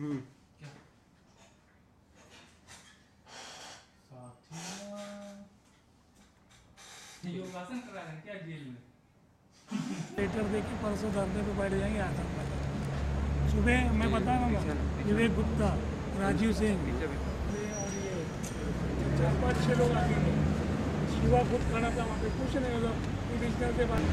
क्या योगासन करा रहे हैं क्या जेल में? लेटर देखिए परसों धरने पे बैठ जाएंगे आतंकवादी। सुबह मैं बताऊंगा विवेक गुप्ता, राजीव सिंह और ये 4-5-6 लोग आगे थे। शिवा खुद खड़ा था वहाँ पे, कुछ नहीं होगा कमिश्नर से बात।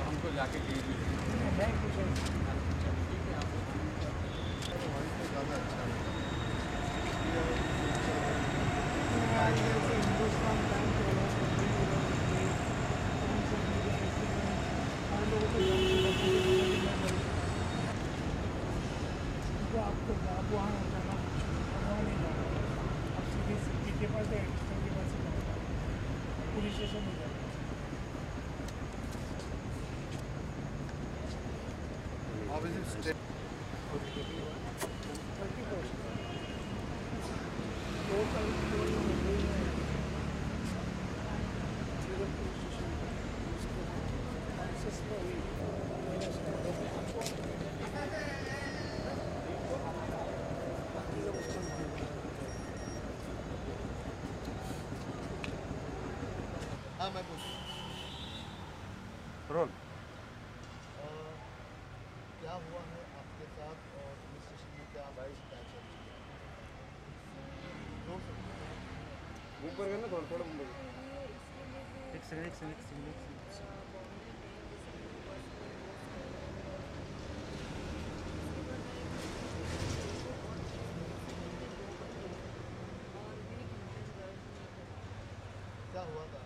हमको जाके आपको आप वहाँ जाना, वहाँ नहीं जाना, आप सीधे सिटी के पास या एडिशनल के पास ही जाना, पुलिस स्टेशन में जाना। हाँ मैं पूछ रोल क्या हुआ है आपके साथ और पुलिस स्टेशन में क्या शिकायत चल रही है? ऊपर करना थोड़ा ऊपर। एक सेकंड क्या हुआ था?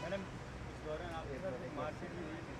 मैडम इस दौरान आपके साथ एक मार्कशीट भी हुई थी।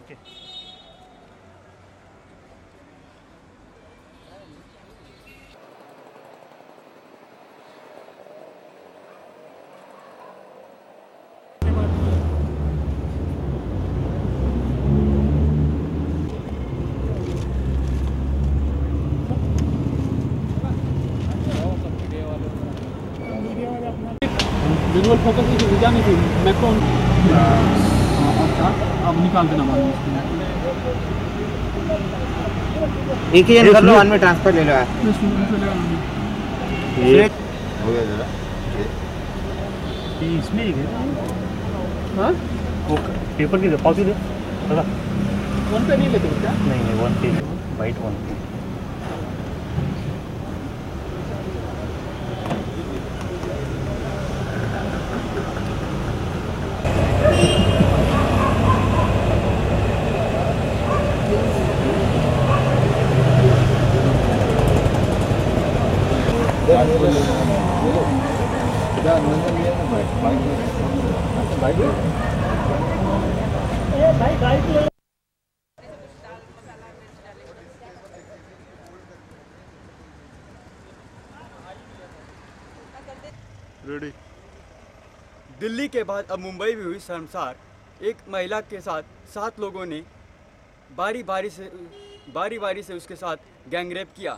ओके। विजुअल फोकस की जो नहीं थी मैक्रो अब निकाल देना बाद एक ही जन कर लो, वन में ट्रांसफर ले लो यार। ये हो गया जरा इसमें ही है। हाँ वो पेपर की पावती दे दादा। वन पे नहीं लेते क्या? नहीं नहीं 1 page white 1 page. Ready. Delhi के बाद अब मुंबई में हुई शर्मसार। एक महिला के साथ 7 लोगों ने बारी बारी से उसके साथ गैंगरेप किया।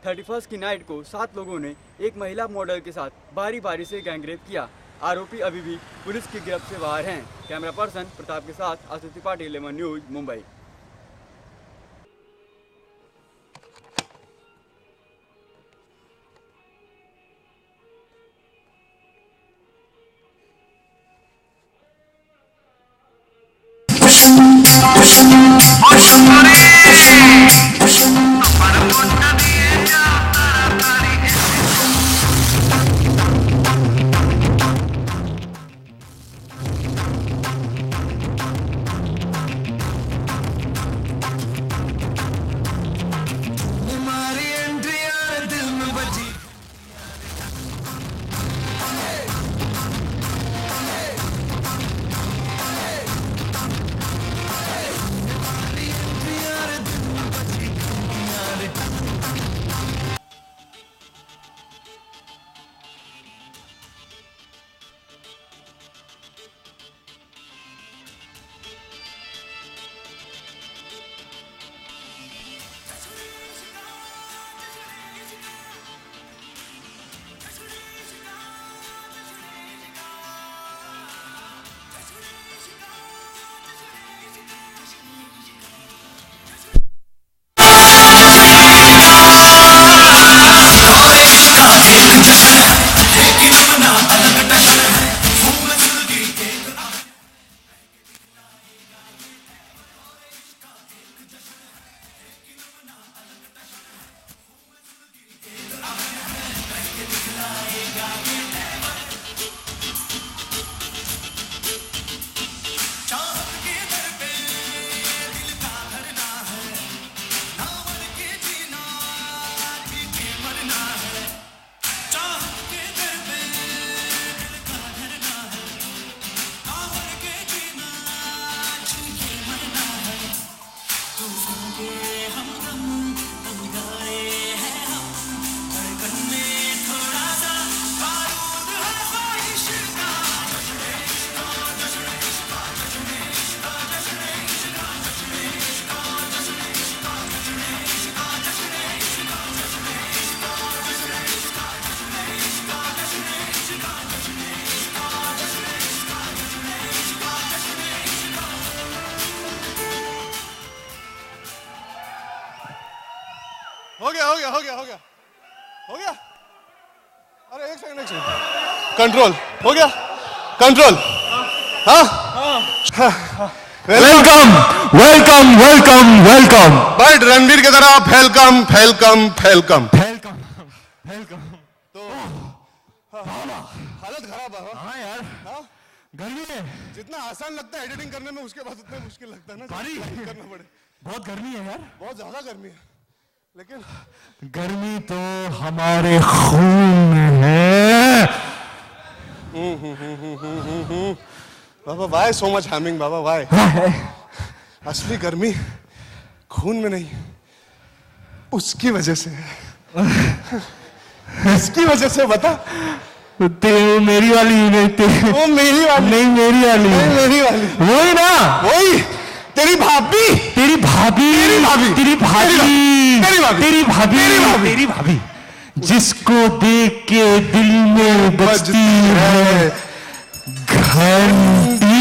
31 की नाइट को 7 लोगों ने एक महिला मॉडल के साथ बारी से गैंगरेप किया। आरोपी अभी भी पुलिस की गिरफ्त से बाहर हैं। कैमरा पर्सन प्रताप के साथ आशीष त्रिपाठी, लेमन न्यूज, मुंबई। हो गया। अरे एक सेकंड कंट्रोल हो गया। कंट्रोल। हाँ welcome welcome welcome welcome. But Ranveer की तरह welcome welcome welcome welcome welcome. तो हालत खराब है। हाँ यार, हाँ गर्मी है। जितना आसान लगता है एडिटिंग करने में, उसके बाद उतना मुश्किल लगता है ना करना पड़े। बहुत गर्मी है यार, बहुत ज्यादा गर्मी है। लेकिन गर्मी तो हमारे खून में है। बाबा वाई सो मच हैमिंग बाबा वाई। असली गर्मी खून में नहीं, उसकी वजह से है। इसकी वजह से बता। वो मेरी वाली नहीं, वो मेरी वाली नहीं, मेरी वाली, नहीं मेरी वाली, वही ना, वही तेरी भाभी, तेरी भाभी, तेरी भाभी, तेरी भाभी, तेरी भाभी, तेरी भाभी, तेरी भाभी, तेरी भाभी, जिसको देख के दिल में बजती है घंटी।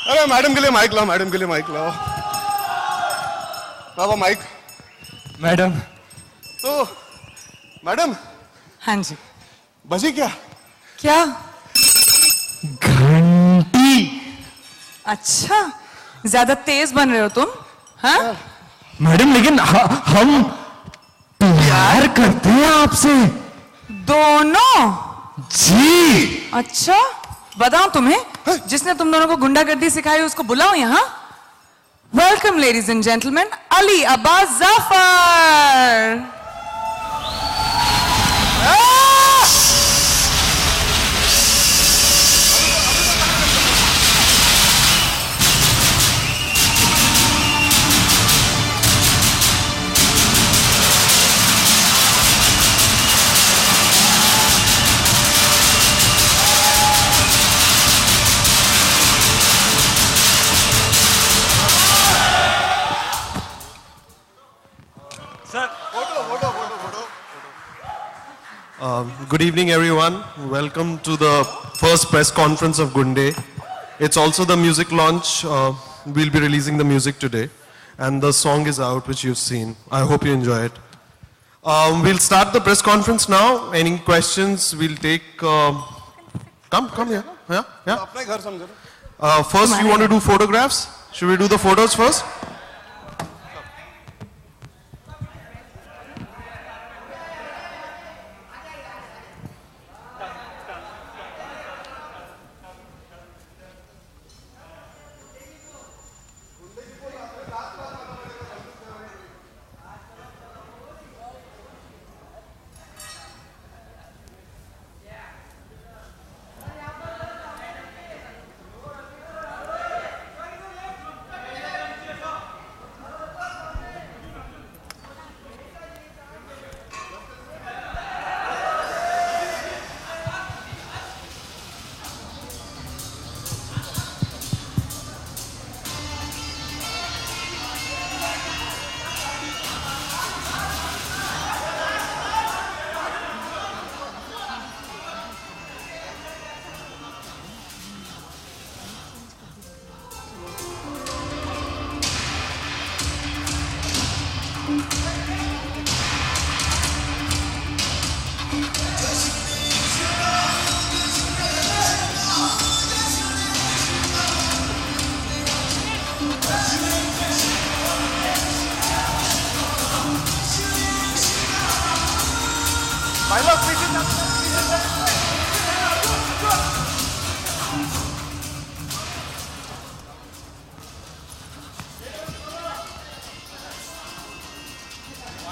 अरे मैडम के लिए माइक लाओ, मैडम के लिए माइक लाओ। बाबा माइक। मैडम। तो मैडम। हाँ जी। बजी क्या? क्या? घंटी। अच्छा, ज्यादा तेज बन रहे हो तुम, हाँ? मैडम लेकिन हम प्यार करते हैं आपसे। दोनों? जी। अच्छा, बताऊं तुम्हें, जिसने तुम दोनों को गुंडागर्दी सिखाई उसको बुलाओ यहाँ। Welcome ladies and gentleman, Ali Abbas Jafar. Good evening, everyone. Welcome to the first press conference of Gunde. It's also the music launch. We'll be releasing the music today. And the song is out, which you've seen. I hope you enjoy it. We'll start the press conference now. Any questions, we'll take... come here. Yeah. First, you want to do photographs? Should we do the photos first?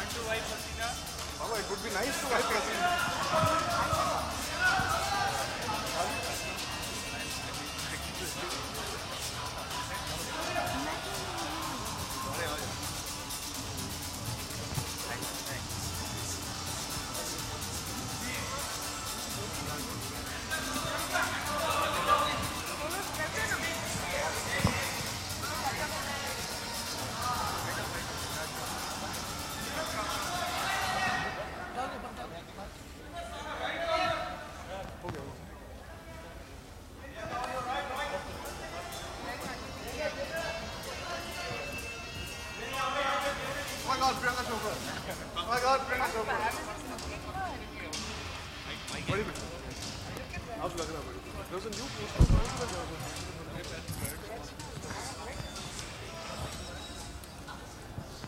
Baba, it would be nice to wipe Rasina.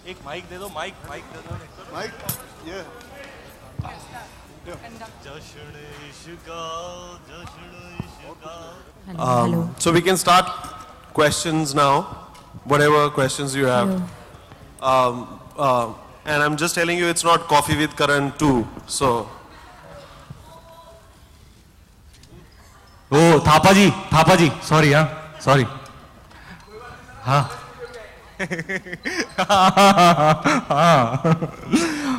एक mic दे दो, mic दे दो, mic ये So we can start questions now, whatever questions you have. And I'm just telling you, it's not Coffee with Karan 2. So. ओ Thapa ji, sorry, हाँ, sorry, हाँ,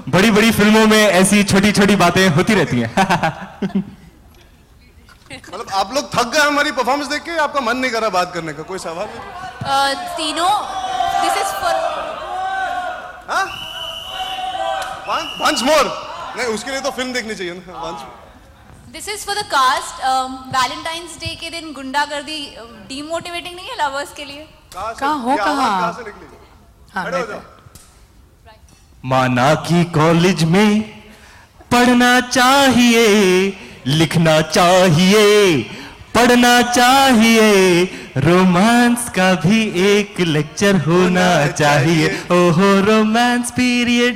बड़ी बड़ी फिल्मों में ऐसी छोटी छोटी बातें होती रहती हैं. मतलब आप लोग थक गए हमारी परफॉर्मेंस देख के, आपका मन नहीं कर रहा बात करने का? कोई सवाल नहीं? तीनों, this is for once more. नहीं, उसके लिए तो फिल्म देखनी चाहिए ना. Once this is for the cast. Valentine's Day के दिन गुंडागर्दी डीमोटिवेटिंग नहीं है लवर्स के लिए? कहाँ से निकली? माना कि कॉलेज में पढ़ना चाहिए, लिखना चाहिए, पढ़ना चाहिए, रोमांस का भी एक लेक्चर होना चाहिए. ओहो romance period,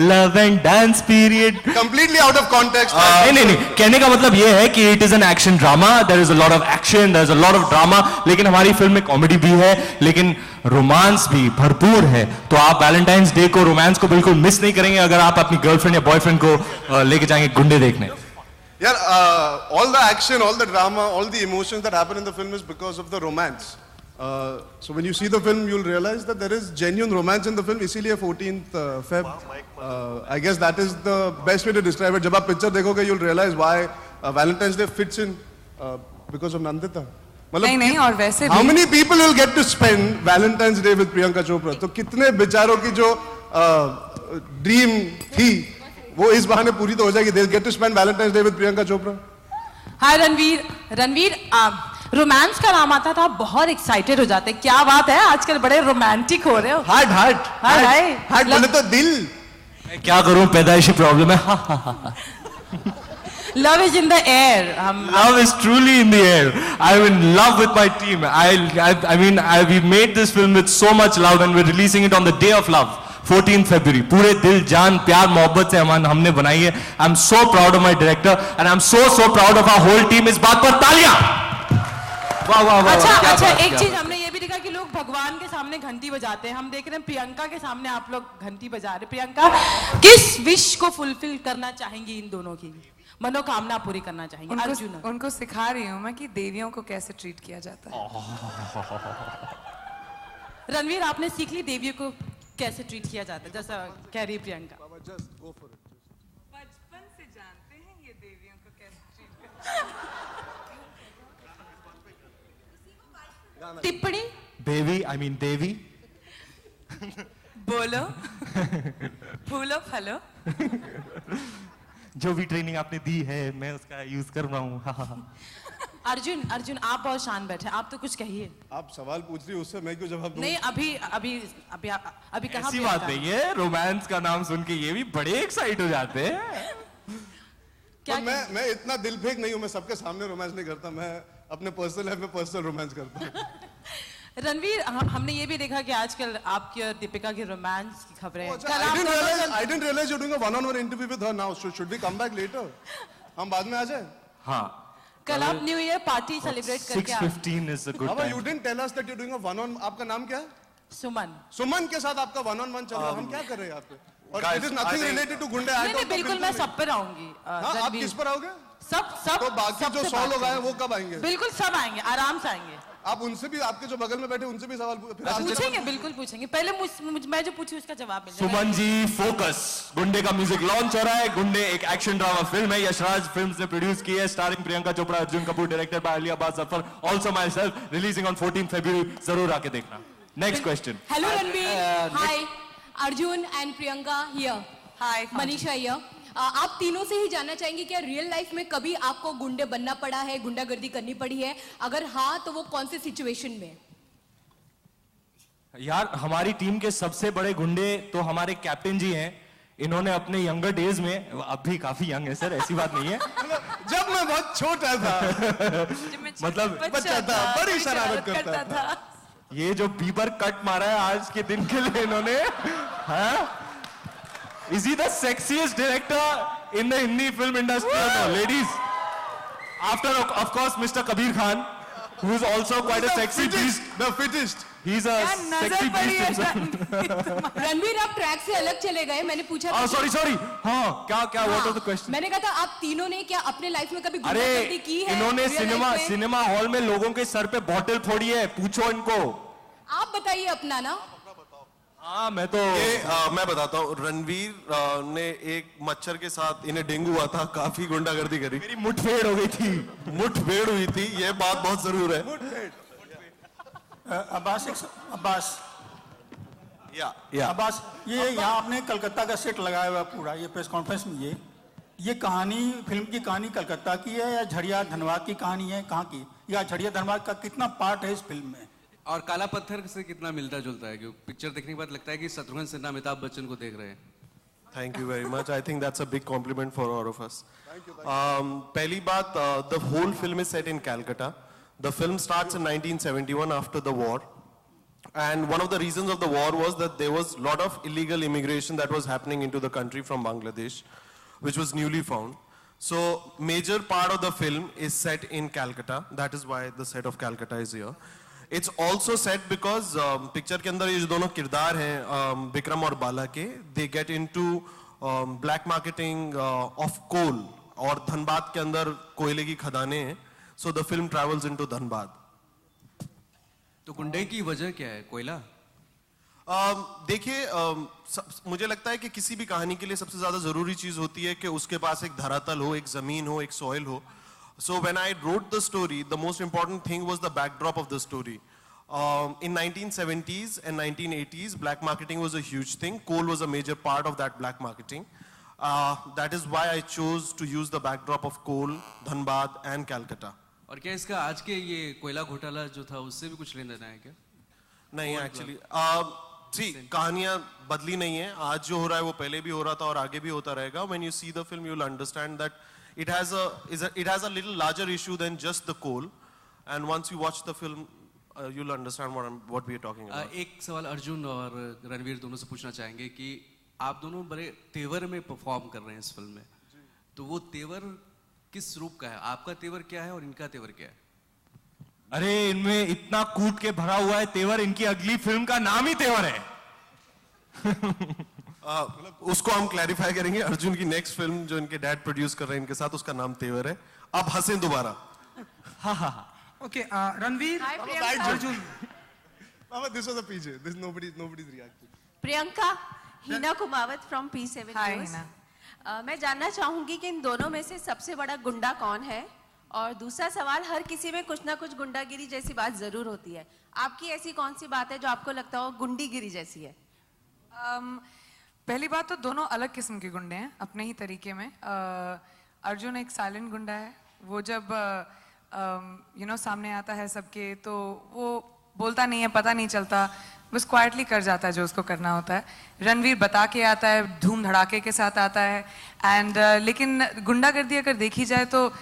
love and dance period. Completely out of context. नहीं, कहने का मतलब ये है कि it is an action drama. There is a lot of action, there is a lot of drama, लेकिन हमारी फिल्म में कॉमेडी भी है, लेकिन रोमांस भी भरपूर है. तो आप वैलेंटाइंस डे को, रोमांस को बिल्कुल मिस नहीं करेंगे अगर आप अपनी गर्लफ्रेंड या बॉयफ्रेंड को लेके जाएंगे गुंडे देखने. यार, all the action, all the drama, all the emotions that happen in the film is because of the romance. So when you see the film, you'll realize that there is genuine romance in the film. इसीलिए 14th Feb. I guess that is the best way to describe it. जब आप picture देखोगे, you'll realize why Valentine's Day fits in because of Nandita. नहीं, और वैसे How many people will get to spend Valentine's Day with Priyanka Chopra? तो कितने बेचारों की जो ड्रीम थी, वो इस बहाने पूरी तो हो जाएगी. They'll get to spend Valentine's Day with Priyanka Chopra. Hi Ranveer, romance का नाम आता था, आप बहुत एक्साइटेड हो जाते. क्या बात है, आजकल बड़े रोमांटिक हो रहे हो. हार्ट बोले तो दिल. मैं क्या करूं, पैदाइशी प्रॉब्लम है. Love is in the air. Love is truly in the air. I'm in love with my team. We made this film with so much love, and we're releasing it on the day of love, 14th February. पूरे दिल, जान, प्यार, मोहब्बत से हमने बनाई है. I'm so proud of my director, and I'm so proud of our whole team. इस बात पर तालियां. वाह. अच्छा, एक चीज हमने ये भी देखा कि लोग भगवान के सामने घंटी बजाते हैं. हम देख रहे हैं प्रियंका के सामने आप लोग घंटी बजा रहे. प्रियंका किस विश को फुलफिल करना चाहेंगी? इन दोनों की मनोकामना पूरी करना चाहेंगे. अर्जुन, उनको सिखा रही हूँ मैं कि देवियों को कैसे ट्रीट किया जाता है. रणवीर, आपने सीख ली देवियों को कैसे ट्रीट किया जाता है, जैसा कह रही प्रियंका. बचपन से जानते हैं ये देवियों को कैसे ट्रीट करते हैं. टिप्पणी. देवी बोलो. फूलो फलो. जो भी ट्रेनिंग आपने दी है, मैं उसका यूज कर रहा हूँ. अर्जुन, आप बहुत शांत बैठे, आप तो कुछ कहिए. आप सवाल पूछ रही हो, उससे मैं क्यों जवाब दूं? नहीं, अभी कहाँ ऐसी बात नहीं है. रोमांस का नाम सुन के ये भी बड़े एक्साइट हो जाते हैं. क्या मैं इतना दिल फेंक नहीं हूँ. मैं सबके सामने रोमांस नहीं करता. मैं अपने पर्सनल लाइफ में पर्सनल रोमांस करता हूँ. रणवीर, हमने ये भी देखा कि आजकल आपकी और दीपिका की रोमांस की खबरें. I didn't realize you're doing a one-on-one interview with her now. Should we come back later? हम बाद में आ जाए. हाँ. कल आप न्यू ईयर पार्टी सेलिब्रेट करके 6:15 is a good time. You didn't tell us that you're doing a one-on. आपका नाम क्या है? सुमन. सुमन के साथ आपका one-on-one चल रहा है. हम क्या कर रहे हैं यहाँ पे? It is nothing related to गुंडे. नहीं, बिल्कुल मैं सब पे रहूंगी. आप किस पर आओगे? सब. तो बाकी जो 100 लोग आए वो कब आएंगे? बिल्कुल सब आएंगे, आराम से आएंगे. आप उनसे भी, आपके जो बगल में बैठे उनसे भी सवाल पूछेंगे. बिल्कुल पूछेंगे. पहले मैं जो पूछूं उसका जवाब मिल जाएगा. सुमन जी फोकस. गुंडे का म्यूजिक लॉन्च हो रहा है. गुंडे एक एक्शन ड्रामा फिल्म है. यशराज फिल्म्स ने प्रोड्यूस की है. Starring Priyanka Chopra, Arjun Kapoor, directed by Ali Abbas Zafar, also my self. Releasing on 14 February. जरूर आके देखना. Next question. Hello Ranveer. Hi. Arjun and Priyanka here. Hi. Manisha here. आप तीनों से ही जानना चाहेंगे क्या रियल लाइफ में कभी आपको गुंडे बनना पड़ा है, गुंडागर्दी करनी पड़ी है? अगर हाँ तो वो कौन से सिचुएशन में? यार हमारी टीम के सबसे बड़े गुंडे तो हमारे कैप्टन जी हैं. इन्होंने अपने यंगर डेज में, अब भी काफी यंग है सर, ऐसी बात नहीं है. जब मैं बहुत छोटा था मतलब बच्चा था, बड़ी शरारत करता था. ये जो बीबर कट मारा है आज के दिन के लिए इन्होंने, हाँ? Is he the sexiest director in the Hindi film industry? No, ladies. After, of course, Mr. Kabir Khan, who is also quite a sexy beast. The fittest. He's a sexy beast himself. Ranveer आप track से अलग चले गए. मैंने पूछा था. Sorry. हाँ, क्या what was the question? मैंने कहा था आप तीनों ने क्या अपने लाइफ में कभी गुंडागर्दी की है? इन्होंने सिनेमा हॉल में लोगों के सर पे बॉटल फोड़ी है. पूछो इनको. आप बताइए अपना ना. हाँ मैं तो मैं बताता हूँ. रणवीर ने एक मच्छर के साथ, इन्हें डेंगू हुआ था, काफी गुंडागर्दी करी. मेरी मुठभेड़ हो गई थी. मुठभेड़ हुई थी, ये बात बहुत जरूर है. अब्बास या अब्बास, ये यहाँ आपने कलकत्ता का सेट लगाया हुआ पूरा, ये प्रेस कॉन्फ्रेंस में ये कहानी, फिल्म की कहानी कलकत्ता की है या झड़िया धनबाद की कहानी है? कहाँ की? या झड़िया धनबाद का कितना पार्ट है इस फिल्म में? और काला पत्थर से कितना मिलता जुलता है? क्योंकि पिक्चर देखने के बाद लगता है कि शत्रुघ्न सिन्हा अमिताभ बच्चन को देख रहे हैं. Thank you very much. I think that's a big compliment for all of us. पहली बात, the whole film is set in Calcutta. The film starts in 1971 after the war. And one of the reasons of the war was that there was a lot of illegal immigration that was happening into the country from Bangladesh, which was newly found. So major part of the film is set in Calcutta. That is why the set of Calcutta is here. It's also set because picture के अंदर ये जो दोनों किरदार हैं विक्रम और बाला के, they get into black marketing of coal, और धनबाद के अंदर कोयले की खदानें हैं. So the film travels into Dhanbad. तो गुंडे की वजह क्या है? कोयला? देखिए, मुझे लगता है कि किसी भी कहानी के लिए सबसे ज्यादा जरूरी चीज होती है कि उसके पास एक धरातल हो, एक जमीन हो, एक सॉइल हो. So when I wrote the story, the most important thing was the backdrop of the story. In 1970s and 1980s, black marketing was a huge thing. Coal was a major part of that black marketing. That is why I chose to use the backdrop of coal, Dhanbad and Calcutta. और क्या इसका आज के ये कोयला घोटाला जो था उससे भी कुछ लेना देना है क्या? नहीं, एक्चुअली कहानियां बदली नहीं है. आज जो हो रहा है वो पहले भी हो रहा था और आगे भी होता रहेगा. When you see the film, you will understand that it has a little larger issue than just the coal, and once you watch the film, you'll understand what we are talking about. एक सवाल अर्जुन और रणवीर दोनों से पूछना चाहेंगे कि आप दोनों बड़े तेवर में परफॉर्म कर रहे हैं इस फिल्म में, तो वो तेवर किस रूप का है? आपका तेवर क्या है और इनका तेवर क्या है? अरे इनमें इतना कूट के भरा हुआ है तेवर, इनकी अगली फिल्म का नाम ही तेवर है. उसको हम क्लैरिफाई करेंगे. अर्जुन की नेक्स्ट फिल्म जो इनके डैड प्रोड्यूस कर रहे हैं इनके साथ, उसका नाम तेवर है. अब हंसें दोबारा. Okay Ranveer, Arjun. This was a PJ. This nobody's reacting. Priyanka, Hina Kumawat from P7 News. मैं जानना चाहूंगी कि इन दोनों में से सबसे बड़ा गुंडा कौन है? और दूसरा सवाल, हर किसी में कुछ ना कुछ गुंडागिरी जैसी बात जरूर होती है. आपकी ऐसी कौन सी बात है जो आपको लगता हो गुंडीगिरी जैसी है? पहली बात तो दोनों अलग किस्म के गुंडे हैं अपने ही तरीके में. अर्जुन एक साइलेंट गुंडा है. वो जब सामने आता है सबके तो वो बोलता नहीं है, पता नहीं चलता, बस क्वाइटली कर जाता है जो उसको करना होता है. रणवीर बता के आता है, धूम धड़ाके के साथ आता है. एंड लेकिन गुंडागर्दी अगर देखी जाए तो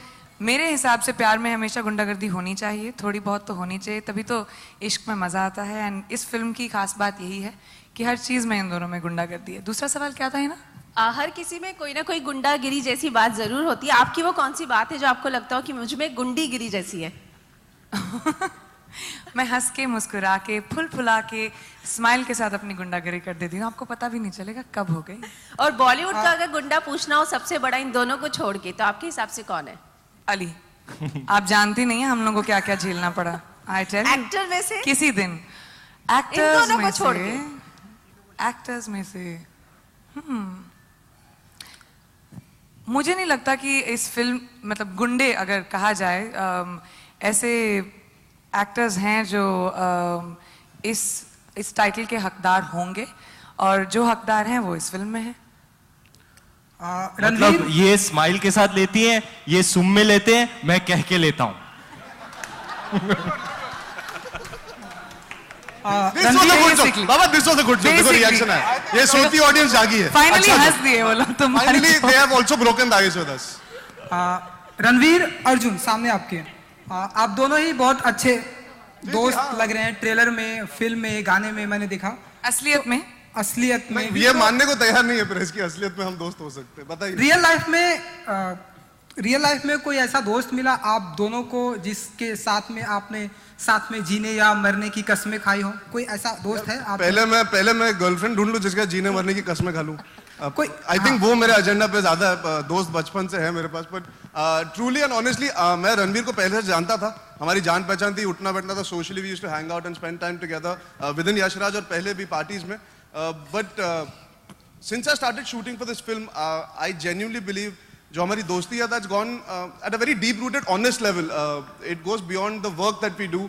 मेरे हिसाब से प्यार में हमेशा गुंडागर्दी होनी चाहिए, थोड़ी बहुत तो होनी चाहिए, तभी तो इश्क में मज़ा आता है. एंड इस फिल्म की खास बात यही है कि हर चीज़ में इन दोनों में गुंडागर्दी है. दूसरा सवाल क्या था ना? हर किसी में कोई ना कोई गुंडागिरी जैसी बात जरूर होती है. आपकी वो कौन सी बात है जो आपको लगता हो कि मुझ में गुंडीगिरी जैसी है? मैं हंस के, मुस्कुरा के, फुल फुला के, स्माइल के साथ अपनी गुंडागिरी कर देती हूँ, आपको पता भी नहीं चलेगा कब हो गई। और बॉलीवुड का अगर गुंडा पूछना हो सबसे बड़ा इन दोनों को छोड़ के, तो आपके हिसाब से कौन है? अली। आप जानती नहीं है हम लोगों को क्या क्या झेलना पड़ा। आई टेल यू, एक्टर में से किसी दिन एक्टर्स में से, एक्टर्स में से मुझे नहीं लगता कि इस फिल्म, मतलब गुंडे अगर कहा जाए, ऐसे एक्टर्स हैं जो इस टाइटल के हकदार होंगे, और जो हकदार हैं वो इस फिल्म में हैं। मतलब ये स्माइल के साथ लेती हैं, ये सुम में लेते हैं, मैं कह के लेता हूं। बाबा this was a good joke, देखो रिएक्शन है, ये सोती ऑडियंस जागी है। फाइनली हंस दिए वो लोग, finally they have also broken the ice with us. Ranveer Arjun सामने आपके, आप दोनों ही बहुत अच्छे दोस्त लग रहे हैं। ट्रेलर में, फिल्म में, गाने में मैंने देखा। असलियत में? असलियत में ये मानने को तैयार नहीं है प्रेस की असलियत में हम दोस्त हो सकते हैं, बताइए। रियल लाइफ में कोई ऐसा दोस्त मिला आप दोनों को जिसके साथ में आपने साथ में जीने या मरने की कसमें खाई हो? कोई ऐसा दोस्त है आप? पहले मैं गर्लफ्रेंड ढूंढ लूं जिसका जीने मरने की कसमें खा लूं। कोई आई थिंक वो मेरे एजेंडा पे ज्यादा है। दोस्त बचपन से है मेरे पास, बट ट्रूली एंड ऑनेस्टली मैं रणवीर को पहले से जानता था, हमारी जान पहचान थी, उठना बैठना था, socially we used to hang out and spend time together with in Yashraj और पहले भी पार्टीज में। But since I started shooting for this film I genuinely believe जो हमारी दोस्ती है that's gone at a very deep rooted honest level. It goes beyond the work that we do,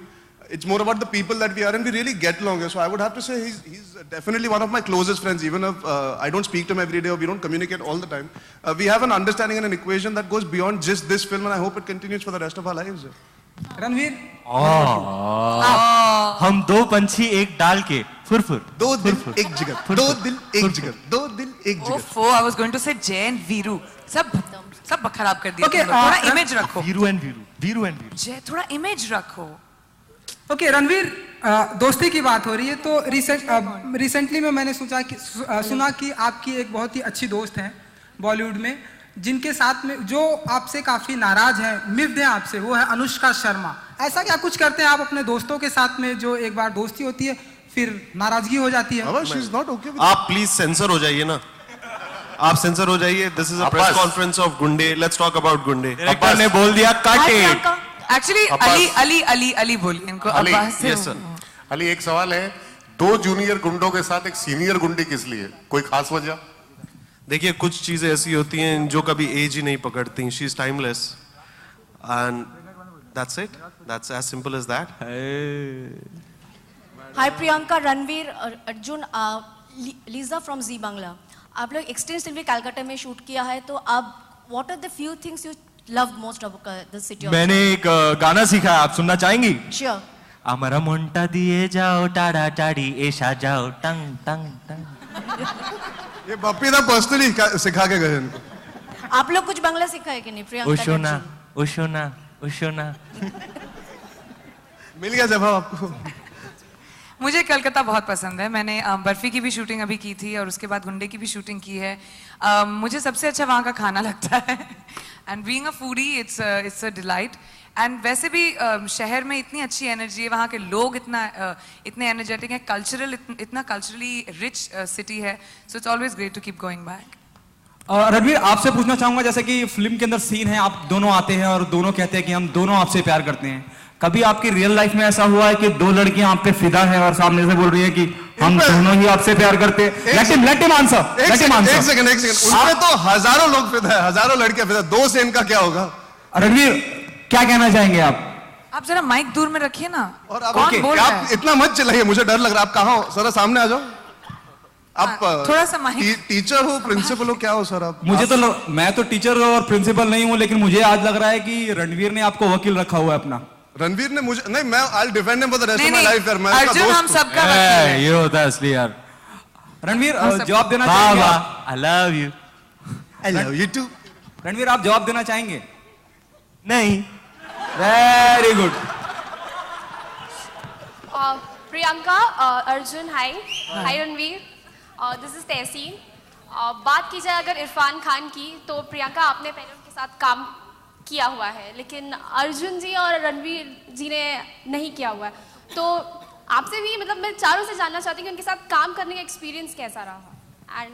it's more about the people that we are and we really get along. So I would have to say he's definitely one of my closest friends, even if I don't speak to him every day or we don't communicate all the time. We have an understanding and an equation that goes beyond just this film, and I hope it continues for the rest of our lives. Ranveer, हम दो पंछी एक डाल के furfur, दो दिल एक जिगर, दो दिल एक जिगर, दो दिल एक जिगर। ओफो, I was going to say जय एंड वीरू, सब खराब कर दिया। थोड़ा इमेज रखो। वीरू एंड वीरू, जय, थोड़ा इमेज रखो। ओके रणवीर, दोस्ती की बात हो रही है तो रिसेंटली में मैंने सुना कि आपकी एक बहुत ही अच्छी दोस्त हैं बॉलीवुड में, जिनके साथ में जो आपसे काफी नाराज हैं, मिफ्द हैं आपसे, वो है अनुष्का शर्मा। ऐसा क्या कुछ करते हैं आप अपने दोस्तों के साथ में जो एक बार दोस्ती होती है फिर नाराजगी हो जाती है? आप प्लीज सेंसर हो जाइए ना, आप सेंसर हो जाइए। This is a press conference of गुंडे, लेट्स टॉक अबाउट गुंडे। डायरेक्टर ने बोल दिया कट इट। एक्चुअली अली बोलिए इनको। Yes sir. अली, एक सवाल है, दो जूनियर गुंडों के साथ एक सीनियर गुंडी किस लिए? कोई खास वजह? देखिए, कुछ चीजें ऐसी होती हैं जो कभी एज ही नहीं पकड़ती। She is timeless and that's it, that's as simple as that. Hi Priyanka, Ranveer, Arjun, Lisa from Zee Bangla. आप लोग एक्सटेंसिवली कलकत्ता में शूट किया है, तो आप what are the few things you love most about the city? मैंने एक गाना सीखा है, आप सुनना चाहेंगी? श्योर। हमारा मोंटा दिए जाओ टाड़ा टाड़ी ऐसा जाओ टंग टंग टंग। ये पप्पी दा पर्सनली सिखा के गए इनको। आप लोग कुछ बांग्ला सीखा है कि नहीं प्रियंका? उशोना उशोना उशोना। मिल गया जवाब आपको। मुझे कलकत्ता बहुत पसंद है। मैंने बर्फी की भी शूटिंग अभी की थी और उसके बाद गुंडे की भी शूटिंग की है। मुझे सबसे अच्छा वहाँ का खाना लगता है and being a foodie it's a delight. And वैसे भी शहर में इतनी अच्छी एनर्जी है, वहाँ के लोग इतने एनर्जेटिक हैं, इतना कल्चरली रिच सिटी है, so it's always great to keep going back. Ranveer, आपसे पूछना चाहूंगा, जैसे कि फिल्म के अंदर सीन है, आप दोनों आते हैं और दोनों कहते हैं कि हम दोनों आपसे प्यार करते हैं। कभी आपकी रियल लाइफ में ऐसा हुआ है कि दो लड़कियां आप पे फिदा है और सामने से बोल रही है कि हम दोनों ही आपसे प्यार करते हैं? Let him answer. एक सेकंड। उनपे तो हजारों लोग फिदा है, हजारों लड़कियां फिदा, दो से इनका क्या होगा? रणवीर, क्या कहना चाहेंगे आप? आप जरा माइक दूर में रखिए ना। और आप इतना मत चिल्लाइए, मुझे डर लग रहा है। आप कहाँ हो? सर सामने आ जाओ। आप थोड़ा सा माइक। टीचर हो, प्रिंसिपल हो, क्या हो सर आप? मैं तो टीचर और प्रिंसिपल नहीं हूँ, लेकिन मुझे आज लग रहा है कि रणवीर ने आपको वकील रखा हुआ है अपना। रणवीर ने मुझे नहीं, मैं I'll defend him for the rest of my life यार। मैं अर्जुन हम सबका वकील है। ये होता है असली यार। रणवीर, जवाब देना चाहेंगे? I love you. I love you too. Ranveer, आप जवाब देना चाहेंगे? नहीं। Very good. Priyanka, Arjun, hi Ranveer, this is Tahseen. बात की जाए अगर इरफान खान की, तो प्रियंका आपने पहले उनके साथ काम किया हुआ है, लेकिन अर्जुन जी और रणवीर जी ने नहीं किया हुआ है। तो आपसे भी मतलब मैं चारों से जानना चाहती हूँ कि उनके साथ काम करने का एक्सपीरियंस कैसा रहा। एंड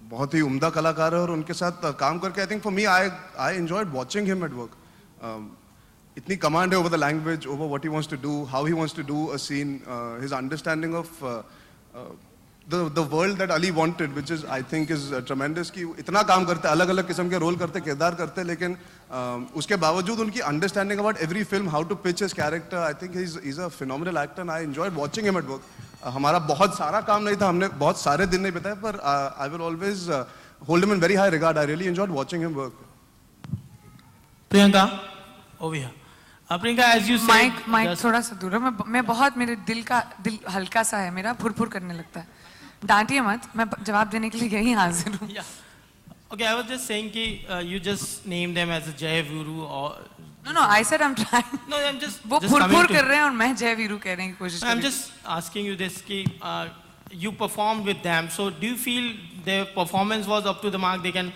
बहुत ही उम्दा कलाकार है और उनके साथ काम करके I think for me I enjoyed watching him at work. इतनी कमांड है over the language, over what he wants to do, how he wants to do a scene, his understanding of the world that Ali wanted, which is I think is tremendous। कि इतना काम करते, अलग अलग किस्म के role करते, किरदार करते, लेकिन उसके बावजूद उनकी understanding about every film, how to pitch his character, I think he's a phenomenal actor and I enjoyed watching him at work। हमारा बहुत सारा काम नहीं था, हमने बहुत सारे दिन नहीं बिताए, पर I will always hold him in very high regard। I really enjoyed watching him work। Priyanka, over here। Priyanka, as you said, mic थोड़ा सा दूर है, मैं बहुत, मेरे दिल हल्का सा है, मेरा फुर करने लगता है। डांटिए मत, मैं जवाब देने के लिए यही हाजिर हूँ। Okay, I was just saying कि you just named them as a Jai Viru or No, I said I'm trying. No, I'm just वो फुर कर रहे हैं और मैं जय वीरू कहने की कोशिश कर रही हूँ। I'm just asking you this कि you performed with them, so do you feel their performance was up to the mark? They can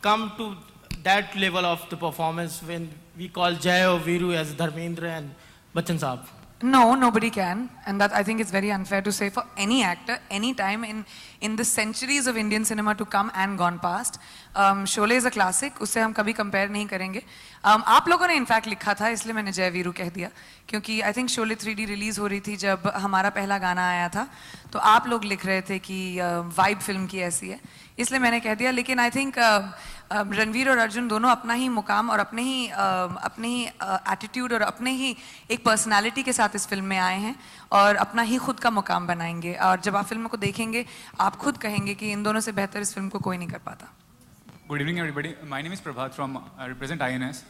come to that level of the performance when we call Jai or Viru as Dharmendra and Bachchan Saab? No, nobody can, and that I think it's very unfair to say for any actor, any time in the centuries of Indian cinema to come and gone past. Sholay is a classic, उससे हम कभी compare नहीं करेंगे। आप लोगों ने in fact लिखा था, इसलिए मैंने जय वीरू कह दिया, क्योंकि I think Sholay 3D release हो रही थी जब हमारा पहला गाना आया था, तो आप लोग लिख रहे थे कि वाइब फिल्म की ऐसी है, इसलिए मैंने कह दिया। लेकिन आई थिंक रणवीर और अर्जुन दोनों अपना ही मुकाम और अपने ही एटीट्यूड और अपने ही एक पर्सनालिटी के साथ इस फिल्म में आए हैं और अपना ही खुद का मुकाम बनाएंगे, और जब आप फिल्म को देखेंगे आप खुद कहेंगे कि इन दोनों से बेहतर इस फिल्म को कोई नहीं कर पाता। Good evening, everybody. My name is Prabhat from I represent INS.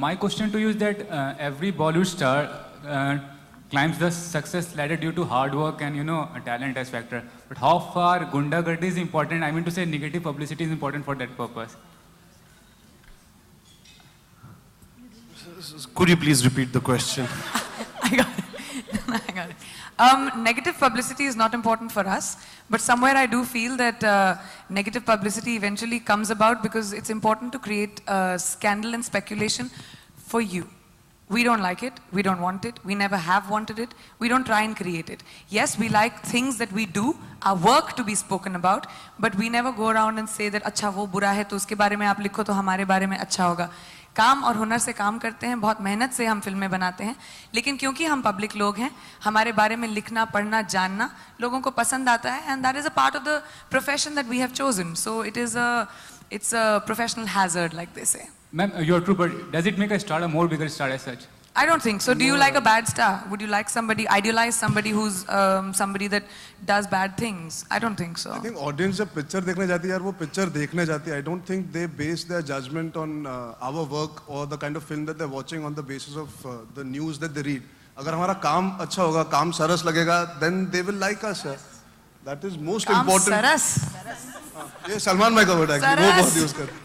My question to you is that every Bollywood star climbs the success ladder due to hard work and a talent as factor. But how far Gundagardi is important? I mean to say negative publicity is important for that purpose. Could you please repeat the question? I got it. Negative publicity is not important for us, but somewhere I do feel that negative publicity eventually comes about because it's important to create scandal and speculation for you. We don't like it, we don't want it, we never have wanted it, we don't try and create it. Yes, we like things that we do, our work to be spoken about, but we never go around and say that अच्छा वो बुरा है तो उसके बारे में आप लिखो तो हमारे बारे में अच्छा होगा। काम और हुनर से काम करते हैं, बहुत मेहनत से हम फिल्में बनाते हैं, लेकिन क्योंकि हम पब्लिक लोग हैं, हमारे बारे में लिखना, पढ़ना, जानना लोगों को पसंद आता है, and that is a part of the profession that we have chosen. So it's a professional hazard, like they say. Ma'am, you're true, but does it make a star a more bigger star as such? I don't think so. Do you like a bad star? Would you like somebody, idealize somebody who's somebody that does bad things? I don't think so. I think audience जब picture देखने जाती है यार, वो picture देखने जाती है. I don't think they base their judgment on our work or the kind of film that they're watching on the basis of the news that they read. अगर हमारा काम अच्छा होगा, काम सरस लगेगा, then they will like us. That is most important. काम सरस. ये सलमान भाई का word actually, वो बहुत use करते.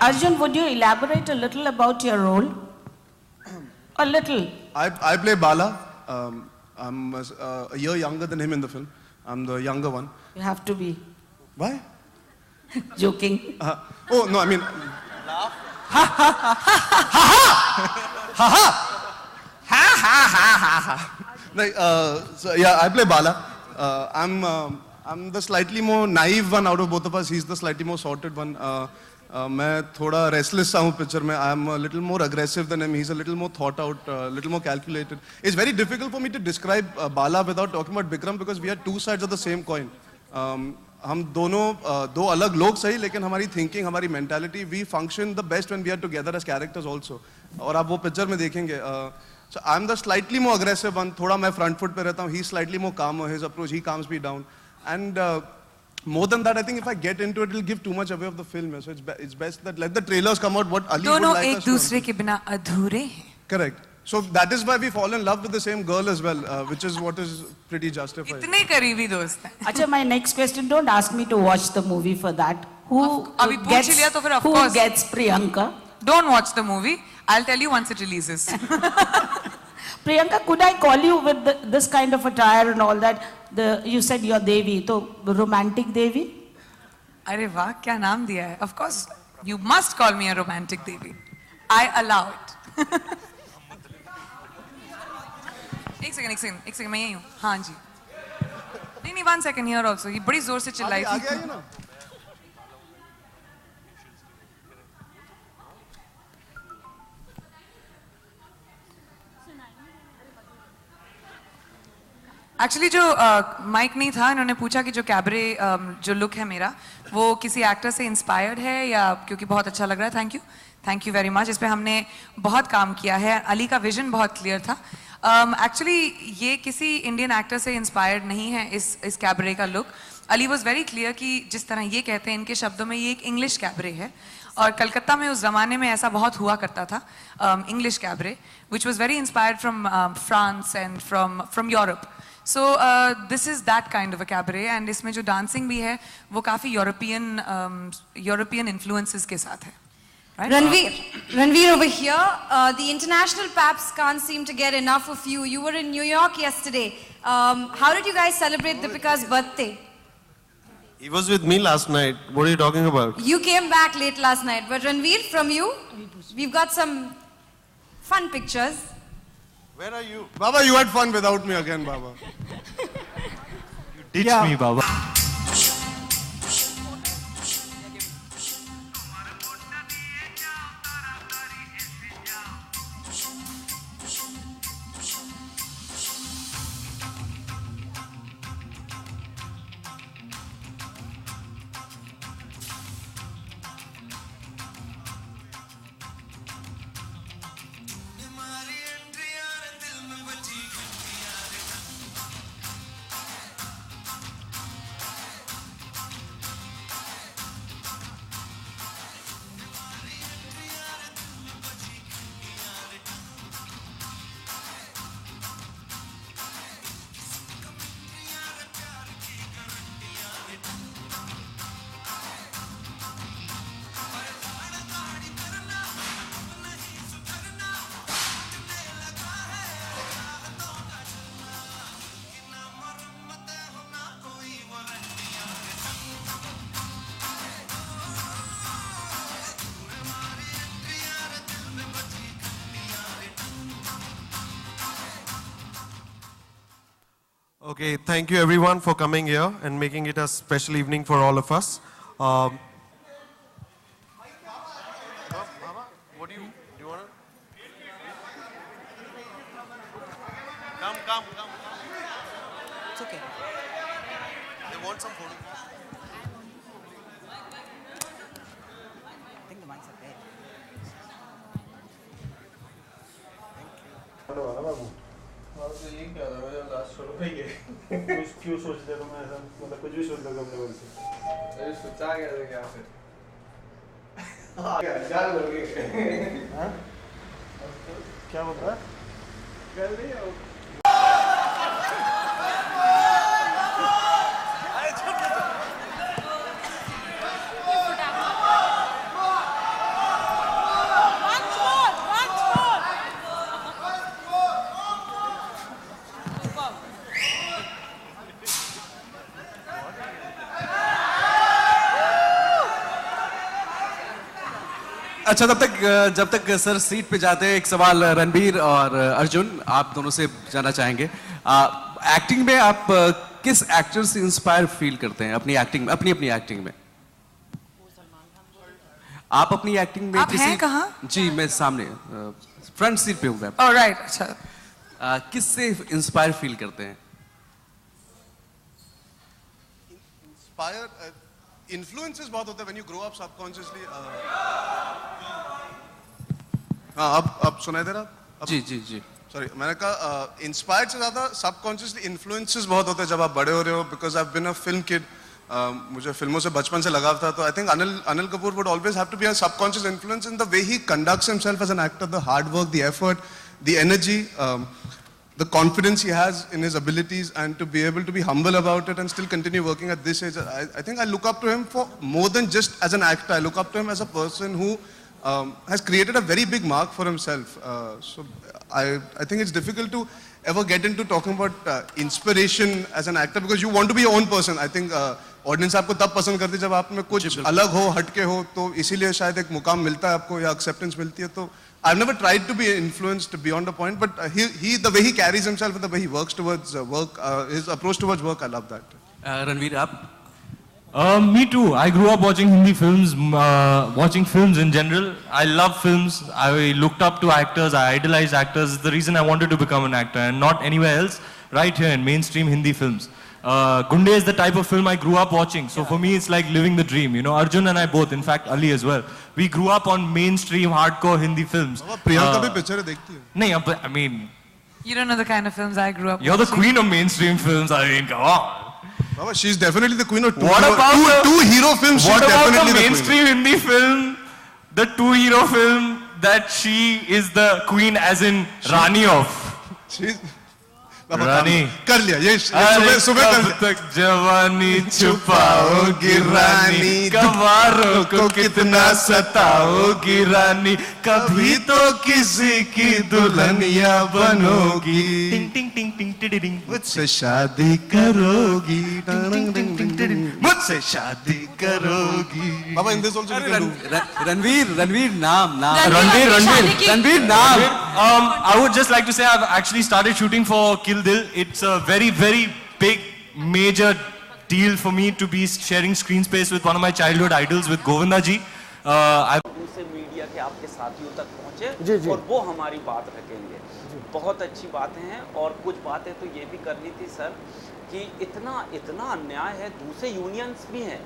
Arjun, would you elaborate a little about your role? A little. I play Bala. I'm a year younger than him in the film. I'm the younger one. You have to be. Why? Joking. Oh no, I mean. Ha ha ha ha ha ha. Like, so yeah, I play Bala. I'm the slightly more naive one out of both of us. He's the slightly more sorted one. मैं थोड़ा restless सा हूँ picture में. I'm a little more aggressive than him. He's a little more thought out, little more calculated. It's very difficult for me to describe Bala without talking about Bikram because we are two sides of the same coin. हम दोनों दो अलग लोग सही, लेकिन हमारी thinking, हमारी mentality, we function the best when we are together as characters also. और आप वो picture में देखेंगे. So I'm the slightly more aggressive one. थोड़ा मैं front foot पे रहता हूँ. He's slightly more calmer. His approach, he calms me down. And more than that, I think if I get into it, it'll give too much away of the film. So it's best that let the trailers come out what Ali would like us to. दोनों एक दूसरे के बिना अधूरे हैं. Correct. So that is why we fall in love with the same girl as well, which is what is pretty justified. इतने करीबी दोस्त हैं. अच्छा, my next question, don't ask me to watch the movie for that. Who gets Priyanka? Don't watch the movie. I'll tell you once it releases. Priyanka, could I call you with this kind of attire and all that? You said you're Devi, so romantic Devi? अरे वाह, क्या नाम दिया है? Of course, you must call me a romantic Devi. I allow it. एक second मैं यही हूँ. हाँ जी. नहीं 1 second here also. ये बड़ी जोर से चिल्लाई थी. आगे आइए ना. एक्चुअली जो माइक नहीं था, इन्होंने पूछा कि जो कैबरे जो लुक है मेरा वो किसी एक्टर से इंस्पायर्ड है या क्योंकि बहुत अच्छा लग रहा है. Thank you very much. इस पे हमने बहुत काम किया है. अली का विजन बहुत क्लियर था. एक्चुअली ये किसी इंडियन एक्टर से इंस्पायर्ड नहीं है इस कैबरे का look. Ali was very clear कि जिस तरह ये कहते हैं इनके शब्दों में, ये एक इंग्लिश कैबरे है और कलकत्ता में उस जमाने में ऐसा बहुत हुआ करता था, English cabaret, which was very inspired from France and from Europe. So this is that kind of a cabaret and इसमें जो dancing भी है वो काफी European influences के साथ है. Right? Ranveer over here, the international paps can't seem to get enough of you. You were in New York yesterday. How did you guys celebrate Deepika's birthday? He was with me last night. What are you talking about? You came back late last night, but Ranveer, from you, we've got some fun pictures. Where are you? Baba, you had fun without me again, Baba. You ditched me, Baba. Okay, thank you everyone for coming here and making it a special evening for all of us. What do you want to? Come. It's okay. They want some photos. I think the mics are there. ये क्या था, मैं last show पे गए क्यों सोचते हो, मैं ऐसा मतलब कुछ भी सोच लो अपने मन से. अरे सोचा क्या था क्या फिर क्या लोगे हाँ क्या बोल रहा है कर रही है. अच्छा, जब तक सर सीट पे जाते हैं, एक सवाल रणवीर और अर्जुन आप दोनों से जानना चाहेंगे. एक्टिंग में आप किस एक्टर से इंस्पायर फील करते हैं अपनी एक्टिंग में, अपनी एक्टिंग में? आप अपनी एक्टिंग में आप हैं कहाँ? जी मैं सामने फ्रंट सीट पे हूँ मैं. ऑलराइट, अच्छा. किससे इंस्पायर फील करते हैं? Inspire, influences बहुत होते हैं when you grow up subconsciously. हाँ, अब सुनाई दे रहा? जी. सॉरी, मैंने कहा इंस्पायर्ड से ज़्यादा सबकॉन्शियसली इन्फ्लुएंसेस बहुत होते हैं जब आप बड़े हो रहे हो. Because I have been a film kid, मुझे फिल्मों से बचपन से लगाव था. तो I think Anil Kapoor would always have to be a subconscious influence in the way he conducts himself as an actor. The hard work, the effort, the energy, the confidence he has in his abilities, and to be able to be humble about it and still continue working at this age. I think I look up to him for more than just as an actor. I look up to him as a person who has created a very big mark for himself. So I think it's difficult to ever get into talking about inspiration as an actor because you want to be your own person. I think audience आपको तब पसंद करती है जब आप में कुछ अलग हो, हटके हो, तो इसीलिए शायद एक मुकाम मिलता है आपको या एक्सेप्टेंस मिलती है. तो I've never tried to be influenced beyond a point, but the way he carries himself and the way he works towards work, his approach towards work, I love that. Ranveer आप? Me too. I grew up watching Hindi films, watching films in general. I love films. I looked up to actors. I idolized actors. It's the reason I wanted to become an actor and not anywhere else. Right here in mainstream Hindi films. Gunde is the type of film I grew up watching. So for me, it's like living the dream. You know, Arjun and I both. In fact, Ali as well. We grew up on mainstream hardcore Hindi films. Priyanka भी picture देखती है? नहीं, but I mean, You don't know the kind of films I grew up you're the watching. queen of mainstream films. I mean, come on. Baba, she's definitely the queen of two hero films. What She's about definitely the the mainstream Hindi film, the 2-hero film that she is the queen, as in Rani of? रानी कर लिया ये सुबह कर लिया. तक जवानी छुपाओगी रानी, कवारों को कितना सताओगी रानी, कभी तो किसी की दुल्हनिया बनोगी, टिंग टिंग टिंग टिंग टिडिंग, मुझसे शादी करोगी, मुझसे शादी करोगी. बाबा इन दिस आल्सो रणवीर नाम रणवीर नाम. I would just like to say I've actually started shooting for Kill Dil. It's a very, very big, major deal for me to be sharing screen space with one of my childhood idols, with Govinda ji. दूसरे media के आपके साथियों तक पहुंचे और वो हमारी बात रखेंगे. बहुत अच्छी बातें हैं और कुछ बातें तो ये भी करनी थी सर कि इतना अन्याय है, दूसरे यूनियंस भी हैं